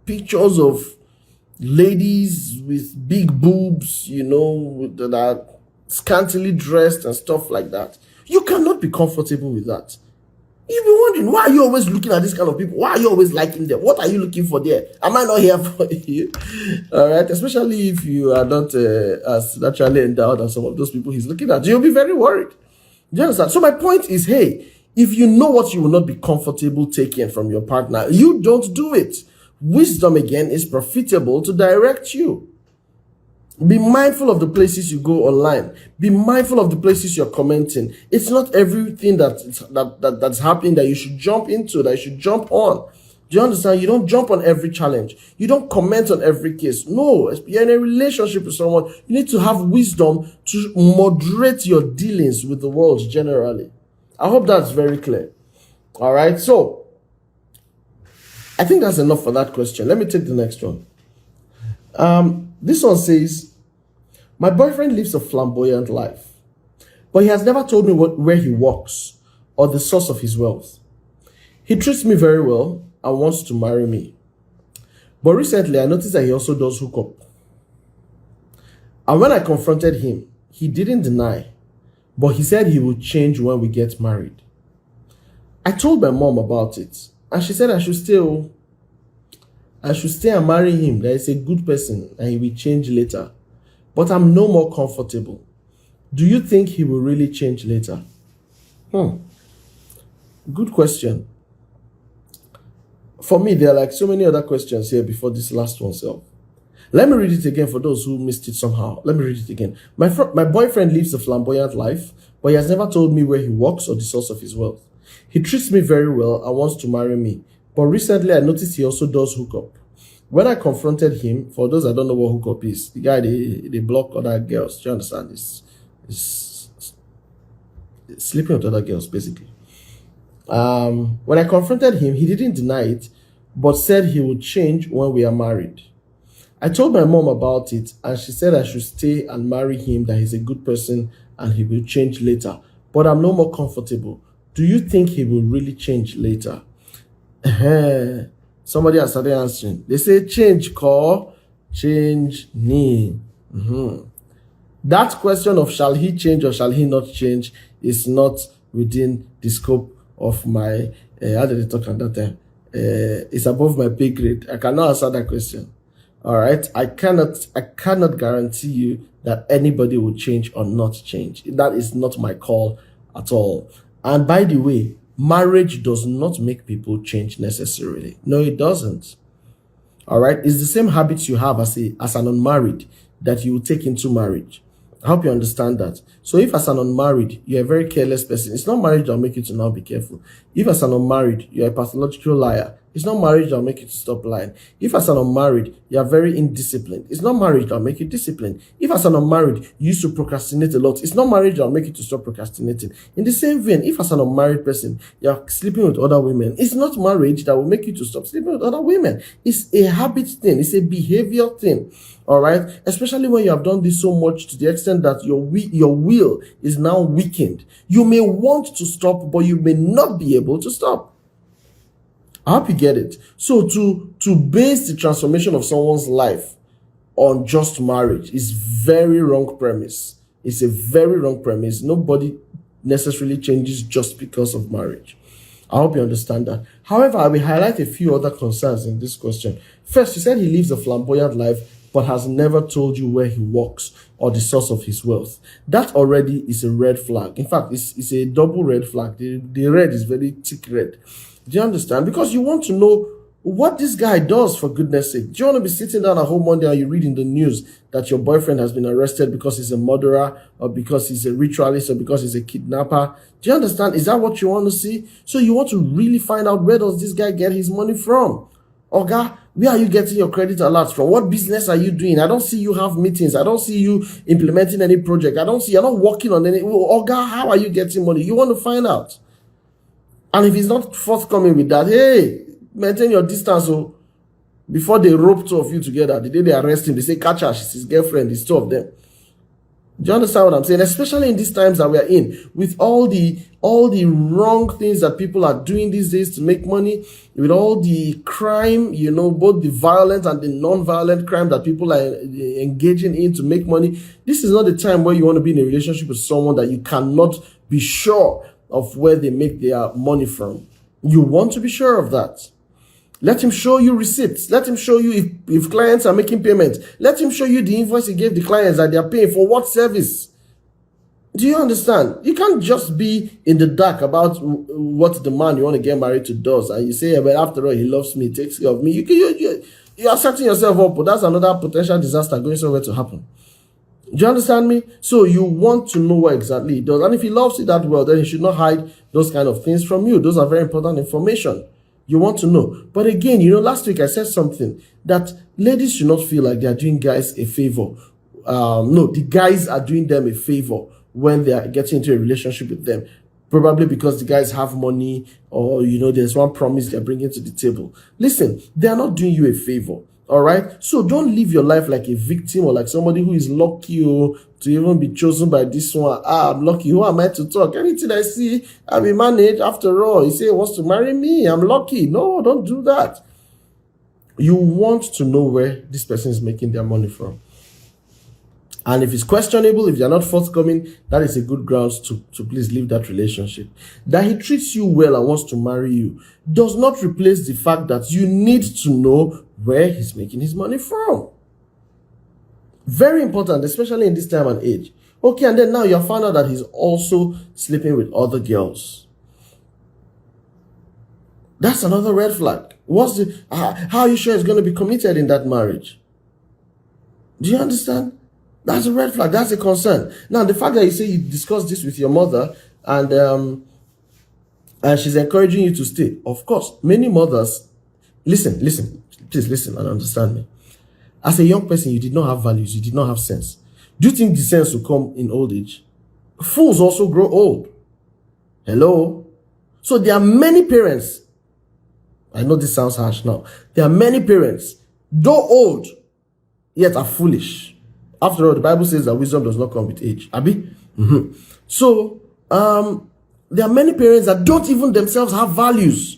Speaker 1: pictures of ladies with big boobs, that are scantily dressed and stuff like that, you cannot be comfortable with that. You'll be wondering, why are you always looking at this kind of people? Why are you always liking them? What are you looking for there? Am I not here for you? All right, especially if you are not as naturally endowed as some of those people he's looking at, you'll be very worried. Do you understand? So my point is, hey, if you know what you will not be comfortable taking from your partner, you don't do it. Wisdom, again, is profitable to direct you. Be mindful of the places you go online. Be mindful of the places you're commenting. It's not everything that's happening that you should jump into, that you should jump on. Do you understand? You don't jump on every challenge. You don't comment on every case. No, you're in a relationship with someone. You need to have wisdom to moderate your dealings with the world generally. I hope that's very clear. All right, so I think that's enough for that question. Let me take the next one. This one says, my boyfriend lives a flamboyant life, but he has never told me where he works or the source of his wealth. He treats me very well and wants to marry me. But recently, I noticed that he also does hookup. And when I confronted him, he didn't deny, but he said he would change when we get married. I told my mom about it, and she said I should stay and marry him. That is a good person and he will change later. But I'm no more comfortable. Do you think he will really change later? Good question. For me, there are like so many other questions here before this last one. So let me read it again for those who missed it somehow. Let me read it again. My boyfriend lives a flamboyant life, but he has never told me where he works or the source of his wealth. He treats me very well and wants to marry me. But recently, I noticed he also does hookup. When I confronted him, for those that don't know what hookup is, the guy, they block other girls. Do you understand? It's sleeping with other girls, basically. When I confronted him, he didn't deny it, but said he would change when we are married. I told my mom about it, and she said I should stay and marry him, that he's a good person, and he will change later. But I'm no more comfortable. Do you think he will really change later? Somebody has started answering. They say change call, change name. That question of shall he change or shall he not change is not within the scope of my, how did they talk at that time? It's above my pay grade. I cannot answer that question. All right. I cannot guarantee you that anybody will change or not change. That is not my call at all. And by the way, marriage does not make people change necessarily. No, it doesn't. All right. It's the same habits you have as an unmarried that you will take into marriage. I hope you understand that. So if as an unmarried, you're a very careless person, it's not marriage that'll make you to now be careful. If as an unmarried, you're a pathological liar, it's not marriage that'll make you to stop lying. If as an unmarried, you're very indisciplined, it's not marriage that'll make you disciplined. If as an unmarried, you used to procrastinate a lot, it's not marriage that'll make you to stop procrastinating. In the same vein, if as an unmarried person, you're sleeping with other women, it's not marriage that will make you to stop sleeping with other women. It's a habit thing, it's a behavior thing. All right, especially when you have done this so much to the extent that your will is now weakened. You may want to stop, but you may not be able to stop. I hope you get it. So to base the transformation of someone's life on just marriage is very wrong premise. It's a very wrong premise. Nobody necessarily changes just because of marriage. I hope you understand that. However, I will highlight a few other concerns in this question. First, you said he lives a flamboyant life but has never told you where he works or the source of his wealth. That already is a red flag. In fact, it's a double red flag. The red is very thick red. Do you understand? Because you want to know what this guy does, for goodness sake. Do you want to be sitting down at home one day and you read in the news that your boyfriend has been arrested because he's a murderer or because he's a ritualist or because he's a kidnapper? Do you understand? Is that what you want to see? So you want to really find out, where does this guy get his money from? Oga, where are you getting your credit alerts from? What business are you doing? I don't see you have meetings. I don't see you implementing any project. I don't see you're not working on any. Oga, how are you getting money? You want to find out. And if he's not forthcoming with that, hey, maintain your distance. So before they rope two of you together, the day they arrest him, they say, catch her, she's his girlfriend, it's two of them. Do you understand what I'm saying? Especially in these times that we are in, with all the wrong things that people are doing these days to make money, with all the crime, both the violent and the non-violent crime that people are engaging in to make money. This is not the time where you want to be in a relationship with someone that you cannot be sure of where they make their money from. You want to be sure of that. Let him show you receipts. Let him show you if clients are making payments. Let him show you the invoice he gave the clients that they are paying for what service. Do you understand? You can't just be in the dark about what the man you want to get married to does. And you say, well, after all, he loves me, he takes care of me. You are setting yourself up, but that's another potential disaster going somewhere to happen. Do you understand me? So you want to know what exactly he does. And if he loves you that well, then he should not hide those kind of things from you. Those are very important information. You want to know. But again, last week I said something that ladies should not feel like they are doing guys a favor. No, the guys are doing them a favor when they are getting into a relationship with them. Probably because the guys have money or, there's one promise they're bringing to the table. Listen, they are not doing you a favor. All right. So don't live your life like a victim or like somebody who is lucky to even be chosen by this one. I'm lucky. Who am I to talk? Anything I see, I be managed. After all, he say he wants to marry me. I'm lucky. No, don't do that. You want to know where this person is making their money from. And if it's questionable, if they're not forthcoming, that is a good grounds to please leave that relationship. That he treats you well and wants to marry you does not replace the fact that you need to know where he's making his money from. Very important, especially in this time and age. Okay, and then now you found out that he's also sleeping with other girls. That's another red flag. How are you sure he's going to be committed in that marriage? Do you understand? That's a red flag. That's a concern. Now, the fact that you say you discussed this with your mother and she's encouraging you to stay. Of course, many mothers, listen, please listen and understand me. As a young person, you did not have values. You did not have sense. Do you think the sense will come in old age? Fools also grow old. Hello? So there are many parents. I know this sounds harsh now. There are many parents, though old, yet are foolish. After all, the Bible says that wisdom does not come with age. Abi? Mm-hmm. So, there are many parents that don't even themselves have values.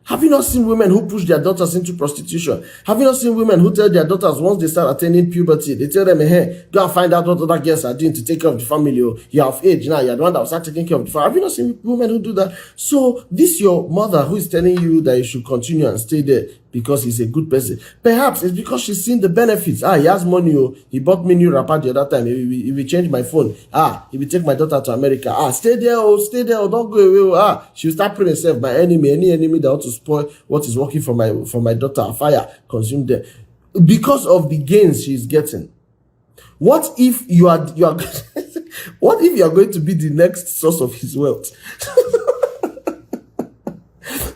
Speaker 1: Have you not seen women who push their daughters into prostitution? Have you not seen women who tell their daughters once they start attaining puberty, they tell them, hey, go and find out what other girls are doing to take care of the family. Or you're of age now, you're the one that will start taking care of the family. Have you not seen women who do that? So this your mother who is telling you that you should continue and stay there because he's a good person. Perhaps it's because she's seen the benefits. He has money. He bought me new wrapper the other time. He will change my phone. He will take my daughter to America. Stay there, don't go away. She will start praying herself. My enemy, any enemy that wants to spoil what is working for my daughter, fire consume them. Because of the gains she's getting. What if you are what if you are going to be the next source of his wealth?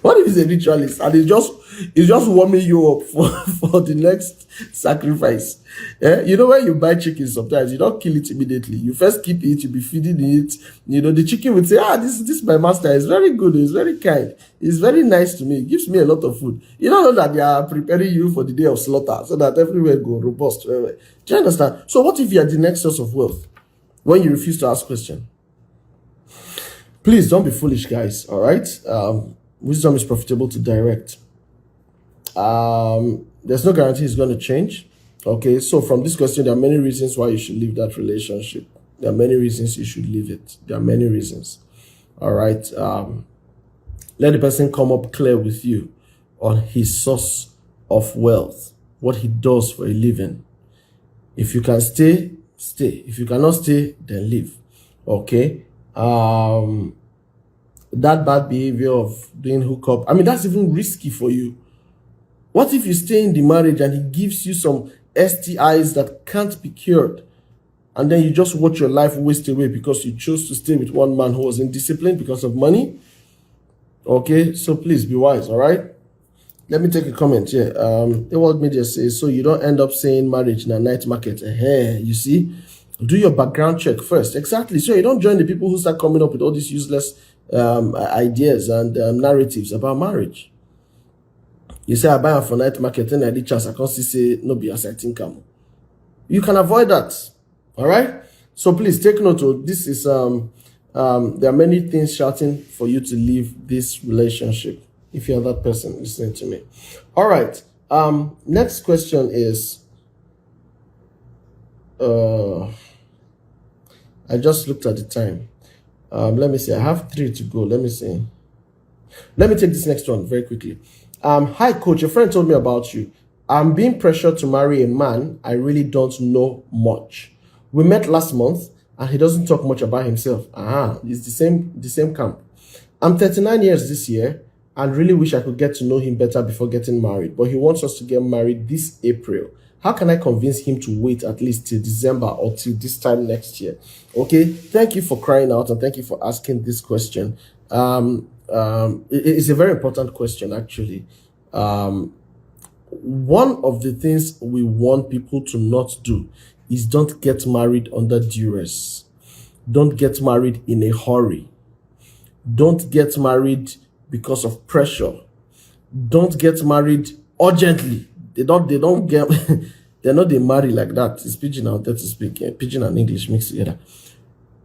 Speaker 1: What if he's a ritualist and he's just warming you up for the next sacrifice? You know, when you buy chicken, sometimes you don't kill it immediately. You first keep it, you be feeding it. You know, the chicken would say, this my master is very good, he's very kind, he's very nice to me, he gives me a lot of food. You don't know that they are preparing you for the day of slaughter so that everywhere go robust. Do you understand? So what if you are the next source of wealth when you refuse to ask questions? Please don't be foolish, guys. All right. Wisdom is profitable to direct. There's no guarantee it's going to change. Okay, so from this question, there are many reasons why you should leave that relationship. There are many reasons you should leave it. There are many reasons. All right. Let the person come up clear with you on his source of wealth, what he does for a living. If you can stay, stay. If you cannot stay, then leave. Okay. That bad behavior of doing hookup, I mean, that's even risky for you. What if you stay in the marriage and he gives you some STIs that can't be cured, and then you just watch your life waste away because you chose to stay with one man who was indisciplined because of money? Okay, so please be wise. All right, let me take a comment here. The world media says, so you don't end up saying marriage in a night market. You see, do your background check first. Exactly. So you don't join the people who start coming up with all these useless ideas and narratives about marriage. You say, I buy am for night market, and I did chance, I can't say no be as I think am. You can avoid that. All right. So please take note of this. Is there are many things shouting for you to leave this relationship if you're that person listening to me. All right. Next question is, I just looked at the time. Let me see. I have 3 to go. Let me see. Let me take this next one very quickly. Hi, coach. A friend told me about you. I'm being pressured to marry a man I really don't know much. We met last month, and he doesn't talk much about himself. It's the same camp. I'm 39 years this year, and really wish I could get to know him better before getting married. But he wants us to get married this April. How can I convince him to wait at least till December or till this time next year? Okay, thank you for crying out, and thank you for asking this question. It's a very important question, actually. One of the things we want people to not do is don't get married under duress. Don't get married in a hurry. Don't get married because of pressure. Don't get married urgently. They don't get they're not they marry like that. It's pidgin out there to speak. Pidgin and English mixed together.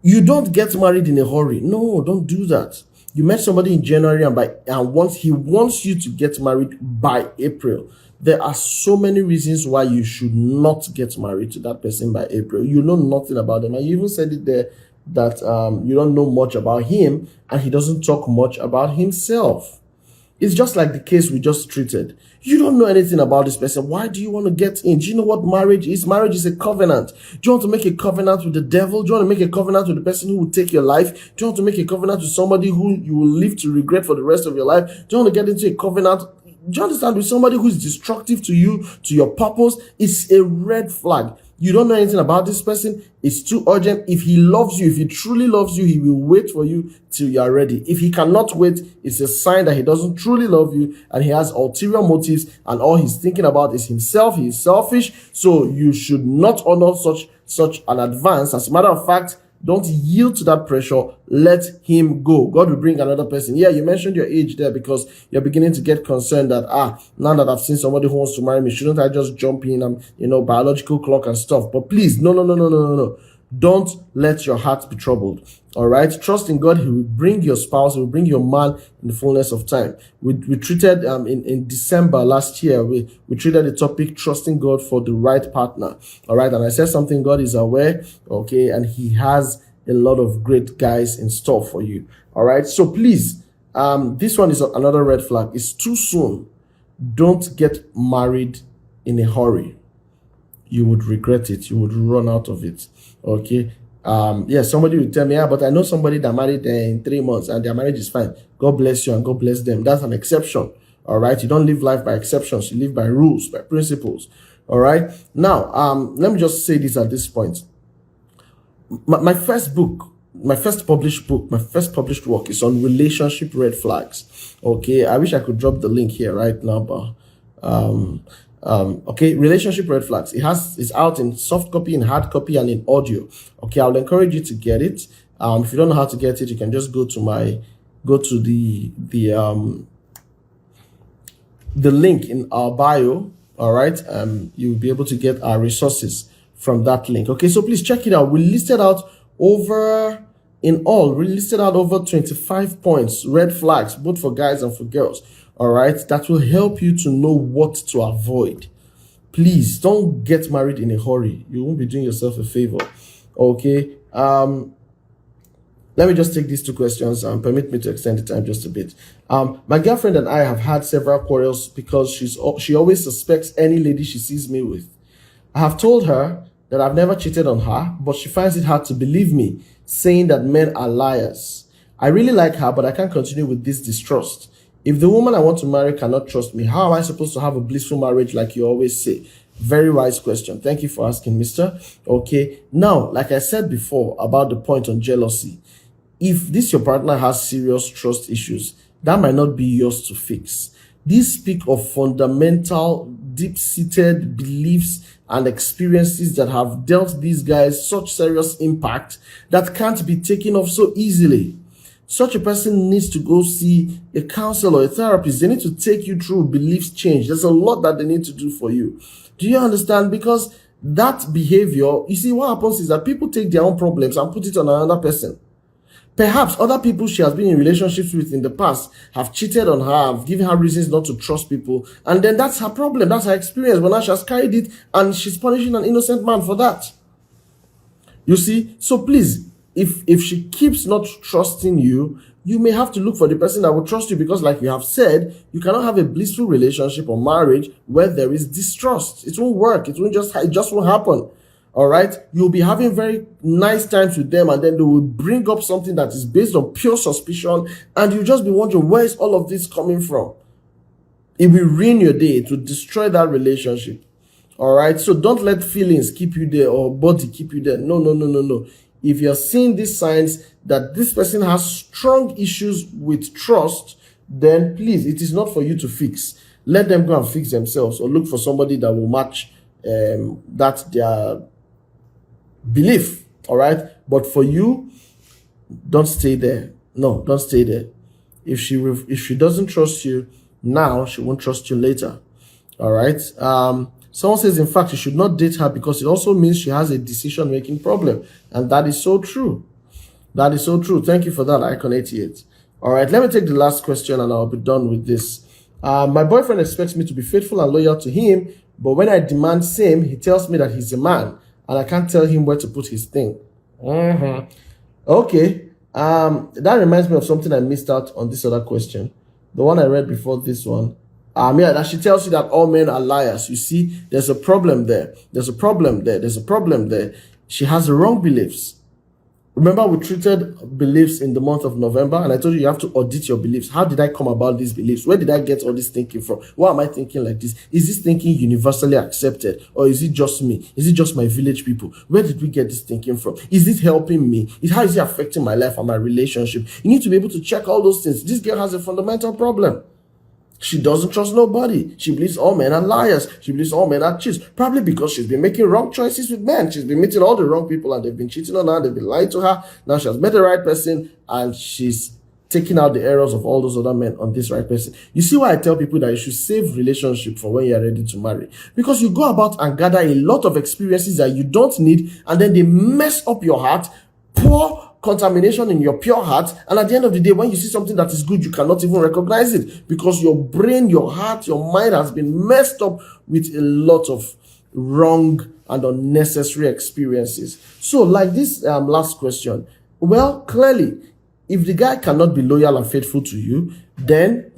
Speaker 1: You don't get married in a hurry. No, don't do that. You met somebody in January, and once he wants you to get married by April. There are so many reasons why you should not get married to that person by April. You know nothing about them, and you even said it there that you don't know much about him, and he doesn't talk much about himself. It's just like the case we just treated. You don't know anything about this person. Why do you want to get in? Do you know what marriage is? Marriage is a covenant. Do you want to make a covenant with the devil? Do you want to make a covenant with the person who will take your life? Do you want to make a covenant with somebody who you will live to regret for the rest of your life? Do you want to get into a covenant? Do you understand? With somebody who is destructive to you, to your purpose? It's a red flag. You don't know anything about this person. It's too urgent. If he loves you, if he truly loves you, he will wait for you till you are ready. If he cannot wait, it's a sign that he doesn't truly love you and he has ulterior motives, and all he's thinking about is himself. He is selfish. So you should not honor such an advance. As a matter of fact, don't yield to that pressure. Let him go. God will bring another person. Yeah, you mentioned your age there because you're beginning to get concerned that, now that I've seen somebody who wants to marry me, shouldn't I just jump in and, biological clock and stuff? But please, no. Don't let your heart be troubled. All right. Trust in God. He will bring your spouse. He will bring your man in the fullness of time. We treated in December last year. We treated the topic trusting God for the right partner. All right. And I said something. God is aware. Okay. And he has a lot of great guys in store for you. All right. So please, this one is another red flag. It's too soon. Don't get married in a hurry. You would regret it. You would run out of it. Okay. Somebody will tell me, but I know somebody that married in 3 months and their marriage is fine. God bless you and God bless them. That's an exception. All right. You don't live life by exceptions. You live by rules, by principles. All right. Now, let me just say this at this point. My first book, my first published book, my first published work is on relationship red flags. Okay. I wish I could drop the link here right now, but okay, relationship red flags. It's out in soft copy, in hard copy, and in audio. Okay, I'll encourage you to get it. If you don't know how to get it, you can just go to the link in our bio. All right, you'll be able to get our resources from that link. Okay, so please check it out. We listed out over 25 points, red flags, both for guys and for girls. All right, that will help you to know what to avoid. Please don't get married in a hurry. You won't be doing yourself a favor. Okay. Let me just take these two questions and permit me to extend the time just a bit. My girlfriend and I have had several quarrels because she always suspects any lady she sees me with. I have told her that I've never cheated on her, but she finds it hard to believe me, saying that men are liars. I really like her, but I can't continue with this distrust. If the woman I want to marry cannot trust me, how am I supposed to have a blissful marriage like you always say? Very wise question. Thank you for asking, mister. Okay. Now, like I said before about the point on jealousy, if your partner has serious trust issues, that might not be yours to fix. These speak of fundamental, deep-seated beliefs and experiences that have dealt these guys such serious impact that can't be taken off so easily. Such a person needs to go see a counselor or a therapist. They need to take you through beliefs change. There's a lot that they need to do for you. Do you understand? Because that behavior, you see, what happens is that people take their own problems and put it on another person. Perhaps other people she has been in relationships with in the past have cheated on her, have given her reasons not to trust people, and then that's her problem, that's her experience. But now she has carried it and she's punishing an innocent man for that. You see? So please, if she keeps not trusting you, you may have to look for the person that will trust you, because like you have said, you cannot have a blissful relationship or marriage where there is distrust. It won't work. It just won't happen. All right. You'll be having very nice times with them, and then they will bring up something that is based on pure suspicion, and you'll just be wondering, where is all of this coming from? It will ruin your day. It will destroy that relationship. All right. So don't let feelings keep you there or body keep you there. No. If you're seeing these signs that this person has strong issues with trust, then please, it is not for you to fix. Let them go and fix themselves, or look for somebody that will match their belief. All right. But for you, don't stay there. No, don't stay there. If she doesn't trust you now, she won't trust you later. All right. Someone says, in fact, you should not date her because it also means she has a decision-making problem. And that is so true. That is so true. Thank you for that, Icon88. All right, let me take the last question and I'll be done with this. My boyfriend expects me to be faithful and loyal to him, but when I demand same, he tells me that he's a man and I can't tell him where to put his thing. Okay. That reminds me of something I missed out on this other question. The one I read before this one. That she tells you that all men are liars. You see, there's a problem there. There's a problem there. She has the wrong beliefs. Remember, we treated beliefs in the month of November, and I told you have to audit your beliefs. How did I come about these beliefs? Where did I get all this thinking from? Why am I thinking like this? Is this thinking universally accepted, or is it just me? Is it just my village people? Where did we get this thinking from? Is it helping me? How is it affecting my life and my relationship? You need to be able to check all those things. This girl has a fundamental problem. She doesn't trust nobody. She believes all men are liars. She believes all men are cheats. Probably because she's been making wrong choices with men. She's been meeting all the wrong people and they've been cheating on her. They've been lying to her. Now she has met the right person and she's taking out the errors of all those other men on this right person. You see why I tell people that you should save relationship for when you're ready to marry. Because you go about and gather a lot of experiences that you don't need, and then they mess up your heart, pour contamination in your pure heart, and at the end of the day, when you see something that is good, you cannot even recognize it because your brain, your heart, your mind has been messed up with a lot of wrong and unnecessary experiences. So like this last question, well, clearly, if the guy cannot be loyal and faithful to you, then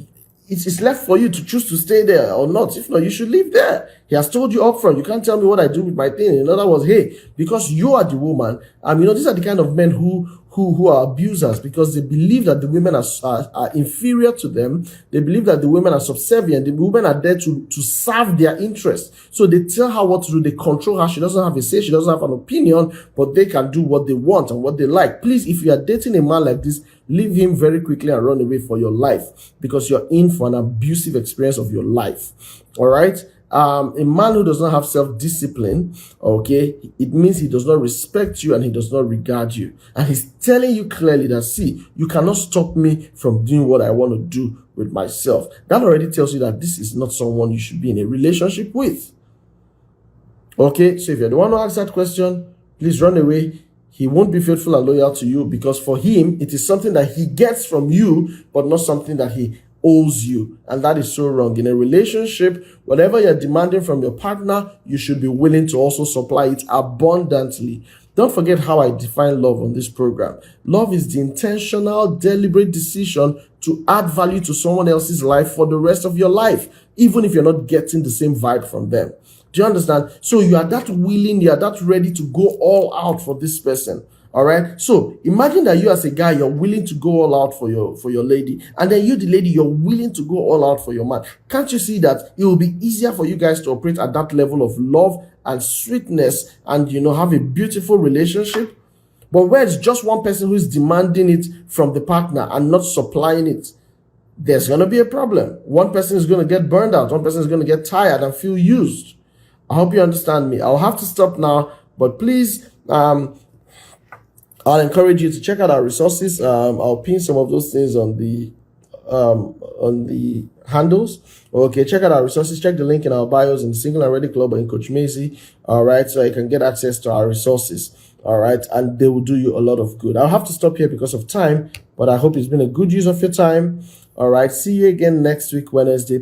Speaker 1: it's left for you to choose to stay there or not. If not, you should leave there. He has told you upfront, you can't tell me what I do with my thing. In other words, hey, because you are the woman, these are the kind of men who are abusers, because they believe that the women are inferior to them. They believe that the women are subservient. The women are there to serve their interests. So they tell her what to do. They control her. She doesn't have a say. She doesn't have an opinion, but they can do what they want and what they like. Please, if you are dating a man like this, leave him very quickly and run away for your life, because you're in for an abusive experience of your life. All right. A man who does not have self-discipline, okay, it means he does not respect you and he does not regard you. And he's telling you clearly that, see, you cannot stop me from doing what I want to do with myself. That already tells you that this is not someone you should be in a relationship with. Okay, so if you're the one who asks that question, please run away. He won't be faithful and loyal to you, because for him, it is something that he gets from you, but not something that he owes you. And that is so wrong. In a relationship, whatever you're demanding from your partner, you should be willing to also supply it abundantly. Don't forget how I define love on this program. Love is the intentional, deliberate decision to add value to someone else's life for the rest of your life, even if you're not getting the same vibe from them. Do you understand? So you are that willing, you are that ready to go all out for this person. All right. So imagine that you as a guy, you're willing to go all out for your lady, and then you, the lady, you're willing to go all out for your man. Can't you see that it will be easier for you guys to operate at that level of love and sweetness and, have a beautiful relationship? But where it's just one person who is demanding it from the partner and not supplying it, there's going to be a problem. One person is going to get burned out. One person is going to get tired and feel used. I hope you understand me. I'll have to stop now, but please, I'll encourage you to check out our resources. I'll pin some of those things on the handles. Okay, check out our resources. Check the link in our bios in the Single and Ready Club or in Coach Macy. All right, so you can get access to our resources. All right, and they will do you a lot of good. I'll have to stop here because of time, but I hope it's been a good use of your time. All right, see you again next week, Wednesday.